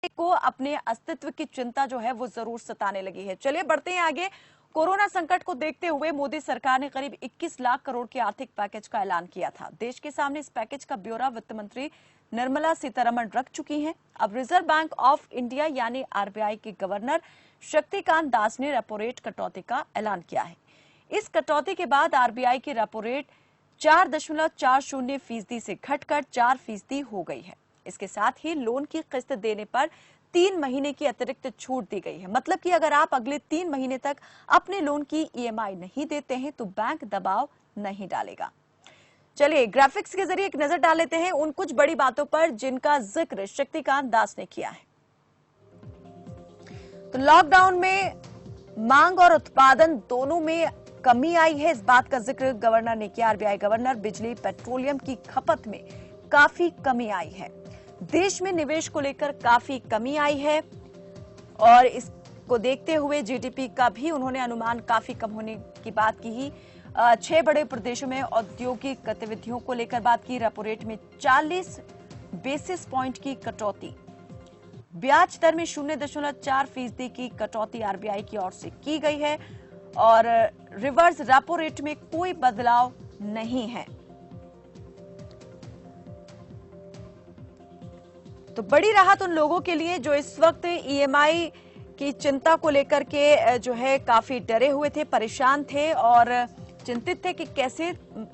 को अपने अस्तित्व की चिंता जो है वो जरूर सताने लगी है। चलिए बढ़ते हैं आगे। कोरोना संकट को देखते हुए मोदी सरकार ने करीब 21 लाख करोड़ के आर्थिक पैकेज का ऐलान किया था। देश के सामने इस पैकेज का ब्यौरा वित्त मंत्री निर्मला सीतारमण रख चुकी हैं। अब रिजर्व बैंक ऑफ इंडिया यानी आरबीआई के गवर्नर शक्तिकांत दास ने रेपो रेट कटौती का ऐलान किया है। इस कटौती के बाद आरबीआई की रेपो रेट 4.40% से घटकर 4% हो गई है। इसके साथ ही लोन की किस्त देने पर 3 महीने की अतिरिक्त छूट दी गई है। मतलब कि अगर आप अगले 3 महीने तक अपने लोन की ईएमआई नहीं देते हैं तो बैंक दबाव नहीं डालेगा। चलिए ग्राफिक्स के जरिए एक नजर डाल लेते हैं उन कुछ बड़ी बातों पर जिनका जिक्र शक्तिकांत दास ने किया है। तो लॉकडाउन में मांग और उत्पादन दोनों में कमी आई है, इस बात का जिक्र गवर्नर ने किया। आरबीआई गवर्नर बिजली पेट्रोलियम की खपत में काफी कमी आई है। देश में निवेश को लेकर काफी कमी आई है और इसको देखते हुए जीडीपी का भी उन्होंने अनुमान काफी कम होने की बात की ही। 6 बड़े प्रदेशों में औद्योगिक गतिविधियों को लेकर बात की। रेपो रेट में 40 बेसिस पॉइंट की कटौती, ब्याज दर में 0.4% की कटौती आरबीआई की ओर से की गई है और रिवर्स रेपो रेट में कोई बदलाव नहीं है। तो बड़ी राहत उन लोगों के लिए जो इस वक्त ईएमआई की चिंता को लेकर के जो है काफी डरे हुए थे, परेशान थे और चिंतित थे कि कैसे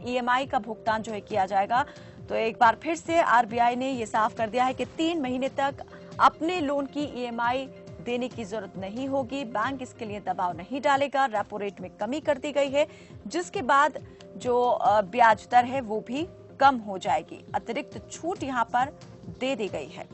ईएमआई का भुगतान जो है किया जाएगा। तो एक बार फिर से आरबीआई ने यह साफ कर दिया है कि 3 महीने तक अपने लोन की ईएमआई देने की जरूरत नहीं होगी। बैंक इसके लिए दबाव नहीं डालेगा। रेपो रेट में कमी कर दी गई है जिसके बाद जो ब्याज दर है वो भी कम हो जाएगी। अतिरिक्त छूट यहां पर दे दी गई है।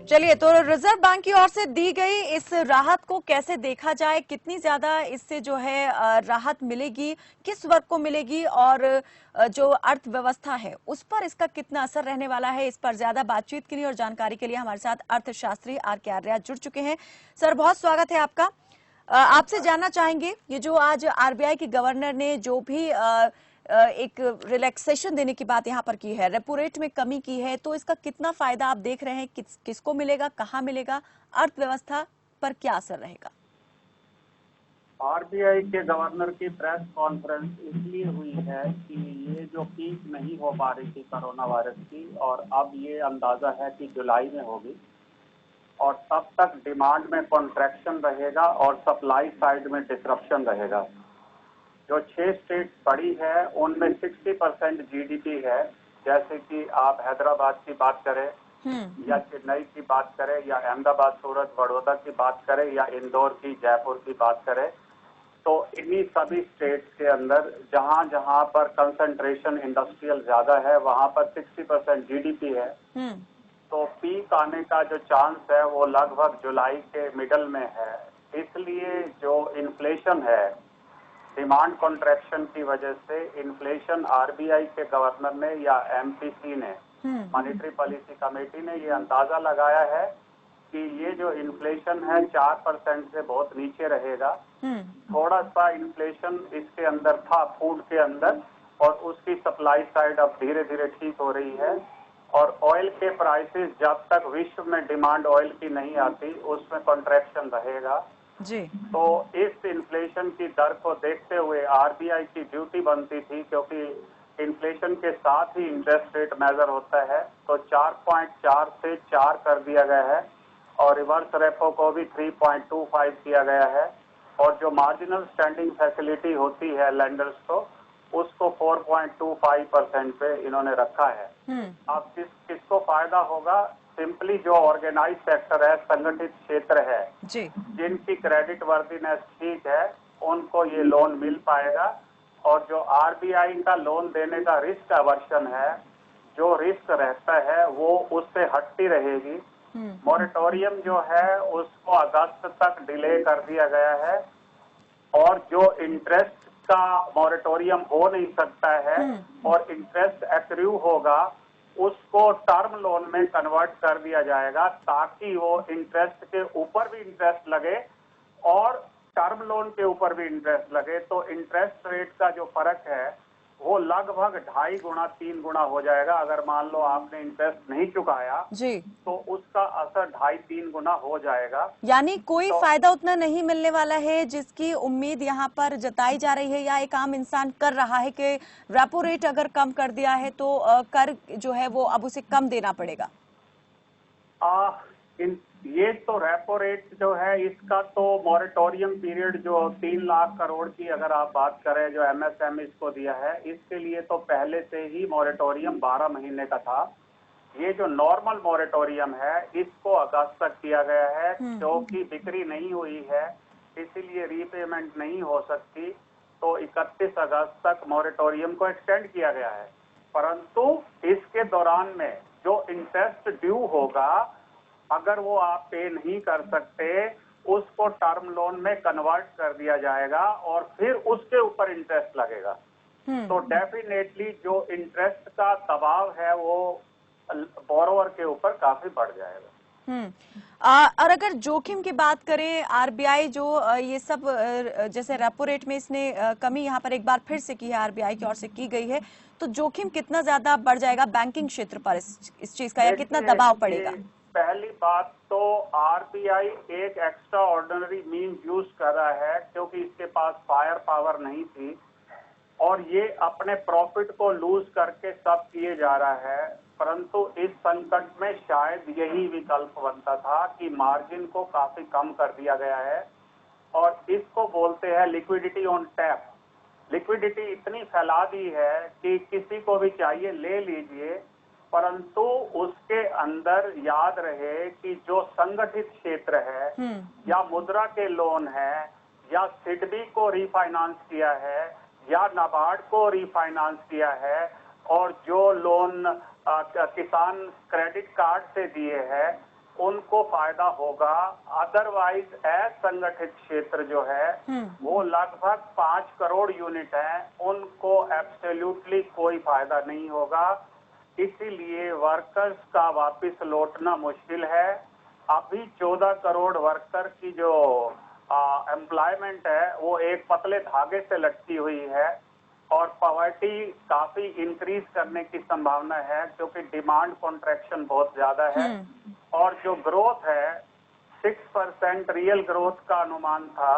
चलिए तो रिजर्व बैंक की ओर से दी गई इस राहत को कैसे देखा जाए, कितनी ज्यादा इससे जो है राहत मिलेगी, किस वर्ग को मिलेगी और जो अर्थव्यवस्था है उस पर इसका कितना असर रहने वाला है, इस पर ज्यादा बातचीत के लिए और जानकारी के लिए हमारे साथ अर्थशास्त्री आर के आर्या जुड़ चुके हैं। सर बहुत स्वागत है आपका। आपसे जानना चाहेंगे ये जो आज आरबीआई के गवर्नर ने जो भी एक रिलैक्सेशन देने की बात यहाँ पर की है, रेपो रेट में कमी की है, तो इसका कितना फायदा आप देख रहे हैं, किसको मिलेगा, कहाँ मिलेगा, अर्थव्यवस्था पर क्या असर रहेगा? आरबीआई के गवर्नर की प्रेस कॉन्फ्रेंस इसलिए हुई है कि ये जो पीक नहीं हो पा रही थी कोरोना वायरस की और अब ये अंदाजा है कि जुलाई में होगी और तब तक डिमांड में कॉन्ट्रैक्शन रहेगा और सप्लाई साइड में डिसरप्शन रहेगा। जो 6 स्टेट बड़ी है उनमें 60% जीडीपी है, जैसे कि आप हैदराबाद की बात करें या चेन्नई की बात करें या अहमदाबाद, सूरत, बड़ौदा की बात करें या इंदौर की, जयपुर की बात करें, तो इन्हीं सभी स्टेट्स के अंदर जहां जहां पर कंसंट्रेशन इंडस्ट्रियल ज्यादा है वहां पर 60% जीडीपी है। तो पीक आने का जो चांस है वो लगभग जुलाई के मिडल में है। इसलिए जो इन्फ्लेशन है, डिमांड कॉन्ट्रैक्शन की वजह से इन्फ्लेशन आरबीआई के गवर्नर ने या एमपीसी ने, मॉनेटरी पॉलिसी कमेटी ने ये अंदाजा लगाया है कि ये जो इन्फ्लेशन है 4% से बहुत नीचे रहेगा। थोड़ा सा इन्फ्लेशन इसके अंदर था फूड के अंदर और उसकी सप्लाई साइड अब धीरे धीरे ठीक हो रही है और ऑयल के प्राइसेस जब तक विश्व में डिमांड ऑयल की नहीं आती उसमें कॉन्ट्रैक्शन रहेगा जी। तो इस इन्फ्लेशन की दर को देखते हुए आरबीआई की ड्यूटी बनती थी, क्योंकि इन्फ्लेशन के साथ ही इंटरेस्ट रेट मेजर होता है, तो 4.4 से 4 कर दिया गया है और रिवर्स रेपो को भी 3.25 किया गया है और जो मार्जिनल स्टैंडिंग फैसिलिटी होती है लेंडर्स को उसको 4.25% पे इन्होंने रखा है। अब किसको फायदा होगा? सिंपली जो ऑर्गेनाइज सेक्टर है, संगठित क्षेत्र है जी, जिनकी क्रेडिट वर्दीनेस ठीक है, उनको ये लोन मिल पाएगा और जो आरबीआई का लोन देने का रिस्क अवर्शन है, जो रिस्क रहता है वो उससे हटती रहेगी। मॉरेटोरियम जो है उसको अगस्त तक डिले कर दिया गया है और जो इंटरेस्ट का मॉरेटोरियम हो नहीं सकता है और इंटरेस्ट एक्रू होगा उसको टर्म लोन में कन्वर्ट कर दिया जाएगा ताकि वो इंटरेस्ट के ऊपर भी इंटरेस्ट लगे और टर्म लोन के ऊपर भी इंटरेस्ट लगे तो इंटरेस्ट रेट का जो फर्क है वो लगभग 2.5 गुना 3 गुना हो जाएगा। अगर मान लो आपने इंटरेस्ट नहीं चुकाया जी, तो उसका असर 2.5-3 गुना हो जाएगा। यानी कोई तो फायदा उतना नहीं मिलने वाला है जिसकी उम्मीद यहाँ पर जताई जा रही है या एक आम इंसान कर रहा है कि रेपो रेट अगर कम कर दिया है तो कर जो है वो अब उसे कम देना पड़ेगा। आ, ये तो रेपो रेट जो है इसका तो मॉरेटोरियम पीरियड जो 3 लाख करोड़ की अगर आप बात करें जो एमएसएमई को दिया है, इसके लिए तो पहले से ही मॉरेटोरियम 12 महीने का था। ये जो नॉर्मल मॉरेटोरियम है इसको अगस्त तक किया गया है क्योंकि बिक्री नहीं हुई है, इसीलिए रीपेमेंट नहीं हो सकती, तो 31 अगस्त तक मॉरेटोरियम को एक्सटेंड किया गया है। परंतु इसके दौरान में जो इंटरेस्ट ड्यू होगा अगर वो आप पे नहीं कर सकते उसको टर्म लोन में कन्वर्ट कर दिया जाएगा और फिर उसके ऊपर इंटरेस्ट लगेगा। तो डेफिनेटली जो इंटरेस्ट का दबाव है वो बोरोवर के ऊपर काफी बढ़ जाएगा। और अगर जोखिम की बात करें, आरबीआई जो ये सब जैसे रेपो रेट में इसने कमी यहाँ पर एक बार फिर से की है, आरबीआई की ओर से की गई है, तो जोखिम कितना ज्यादा बढ़ जाएगा बैंकिंग क्षेत्र पर इस चीज का, या कितना दबाव पड़ेगा? पहली बात तो आरबीआई एक एक्स्ट्रा ऑर्डिनरी मीन यूज कर रहा है क्योंकि इसके पास फायर पावर नहीं थी और ये अपने प्रॉफिट को लूज करके सब किए जा रहा है। परंतु इस संकट में शायद यही विकल्प बनता था कि मार्जिन को काफी कम कर दिया गया है और इसको बोलते हैं लिक्विडिटी ऑन टैप। लिक्विडिटी इतनी फैला दी है कि किसी को भी चाहिए ले लीजिए, परंतु उसके अंदर याद रहे कि जो संगठित क्षेत्र है या मुद्रा के लोन है या सिडबी को रिफाइनेंस किया है या नाबार्ड को रिफाइनेंस किया है और जो लोन किसान क्रेडिट कार्ड से दिए हैं उनको फायदा होगा। अदरवाइज असंगठित क्षेत्र जो है वो लगभग 5 करोड़ यूनिट है, उनको एब्सोल्युटली कोई फायदा नहीं होगा। इसीलिए वर्कर्स का वापस लौटना मुश्किल है। अभी 14 करोड़ वर्कर की जो एम्प्लॉयमेंट है वो एक पतले धागे से लटकी हुई है और पॉवर्टी काफी इंक्रीज करने की संभावना है क्योंकि डिमांड कॉन्ट्रैक्शन बहुत ज्यादा है और जो ग्रोथ है 6% रियल ग्रोथ का अनुमान था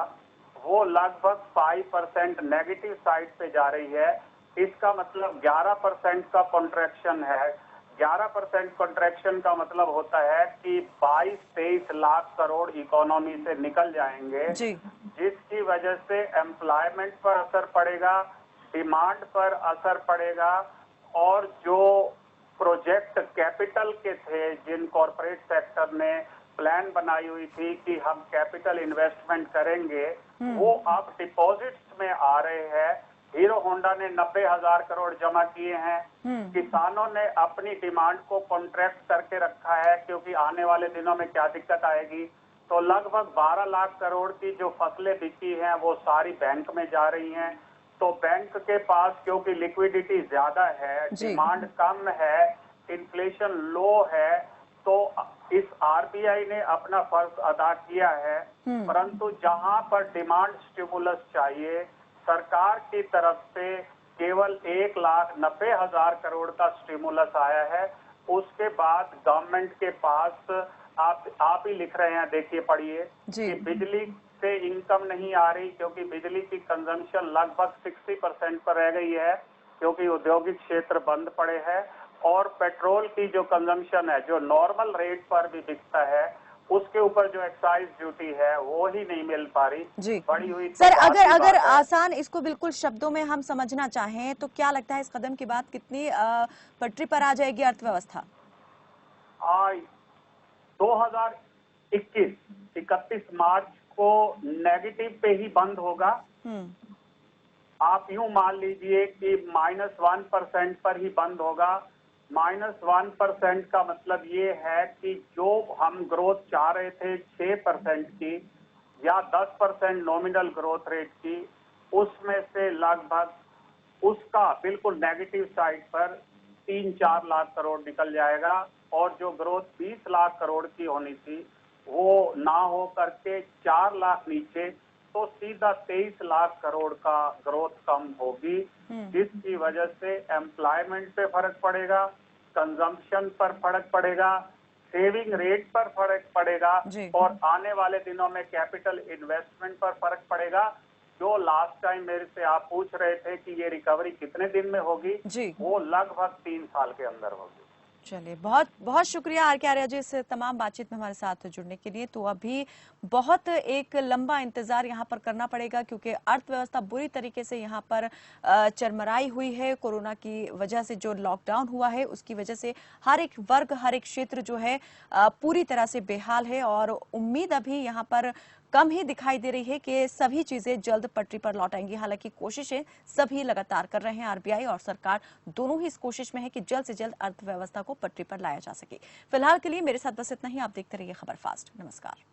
वो लगभग 5% नेगेटिव साइड पे जा रही है। इसका मतलब 11% का कॉन्ट्रैक्शन है। 11% कॉन्ट्रैक्शन का मतलब होता है कि 22-23 लाख करोड़ इकोनॉमी से निकल जाएंगे जिसकी वजह से एम्प्लॉयमेंट पर असर पड़ेगा, डिमांड पर असर पड़ेगा और जो प्रोजेक्ट कैपिटल के थे जिन कॉर्पोरेट सेक्टर ने प्लान बनाई हुई थी कि हम कैपिटल इन्वेस्टमेंट करेंगे वो अब डिपॉजिट्स में आ रहे हैं। हीरो होंडा ने 90,000 करोड़ जमा किए हैं। किसानों ने अपनी डिमांड को कॉन्ट्रैक्ट करके रखा है क्योंकि आने वाले दिनों में क्या दिक्कत आएगी। तो लगभग 12 लाख करोड़ की जो फसलें बिकी हैं वो सारी बैंक में जा रही हैं। तो बैंक के पास क्योंकि लिक्विडिटी ज्यादा है, डिमांड कम है, इन्फ्लेशन लो है, तो इस आरबीआई ने अपना फर्ज अदा किया है। परंतु जहां पर डिमांड स्टिमुलस चाहिए सरकार की तरफ से केवल 1,90,000 करोड़ का स्टिमुलस आया है। उसके बाद गवर्नमेंट के पास आप ही लिख रहे हैं, देखिए पढ़िए कि बिजली से इनकम नहीं आ रही क्योंकि बिजली की कंजम्पशन लगभग 60% पर रह गई है क्योंकि औद्योगिक क्षेत्र बंद पड़े हैं और पेट्रोल की जो कंजम्पशन है जो नॉर्मल रेट पर भी बिकता है उसके ऊपर जो एक्साइज ड्यूटी है वो ही नहीं मिल पा रही, बढ़ी हुई। सर अगर आसान इसको बिल्कुल शब्दों में हम समझना चाहें तो क्या लगता है इस कदम के बाद कितनी पटरी पर आ जाएगी अर्थव्यवस्था? 31 मार्च को नेगेटिव पे ही बंद होगा। आप यूं मान लीजिए कि -1% पर ही बंद होगा। -1% का मतलब ये है कि जो हम ग्रोथ चाह रहे थे 6% की या 10% नॉमिनल ग्रोथ रेट की, उसमें से लगभग उसका बिल्कुल नेगेटिव साइड पर 3-4 लाख करोड़ निकल जाएगा और जो ग्रोथ 20 लाख करोड़ की होनी थी वो ना हो करके 4 लाख नीचे तो सीधा 23 लाख करोड़ का ग्रोथ कम होगी, जिसकी वजह से एम्प्लॉयमेंट पे फर्क पड़ेगा, कंजम्पशन पर फर्क पड़ेगा, सेविंग रेट पर फर्क पड़ेगा और आने वाले दिनों में कैपिटल इन्वेस्टमेंट पर फर्क पड़ेगा। जो लास्ट टाइम मेरे से आप पूछ रहे थे कि ये रिकवरी कितने दिन में होगी, वो लगभग 3 साल के अंदर होगी। चलिए, बहुत बहुत शुक्रिया आर.के. आर्या जी इस तमाम बातचीत में हमारे साथ जुड़ने के लिए। तो अभी बहुत एक लंबा इंतजार यहाँ पर करना पड़ेगा, क्योंकि अर्थव्यवस्था बुरी तरीके से यहाँ पर चरमराई हुई है। कोरोना की वजह से जो लॉकडाउन हुआ है उसकी वजह से हर एक वर्ग, हर एक क्षेत्र जो है पूरी तरह से बेहाल है और उम्मीद अभी यहाँ पर कम ही दिखाई दे रही है कि सभी चीजें जल्द पटरी पर लौट आएंगी। हालांकि कोशिशें सभी लगातार कर रहे हैं, आरबीआई और सरकार दोनों ही इस कोशिश में है कि जल्द से जल्द अर्थव्यवस्था को पटरी पर लाया जा सके। फिलहाल के लिए मेरे साथ बस इतना ही। आप देखते रहिए खबर फास्ट। नमस्कार।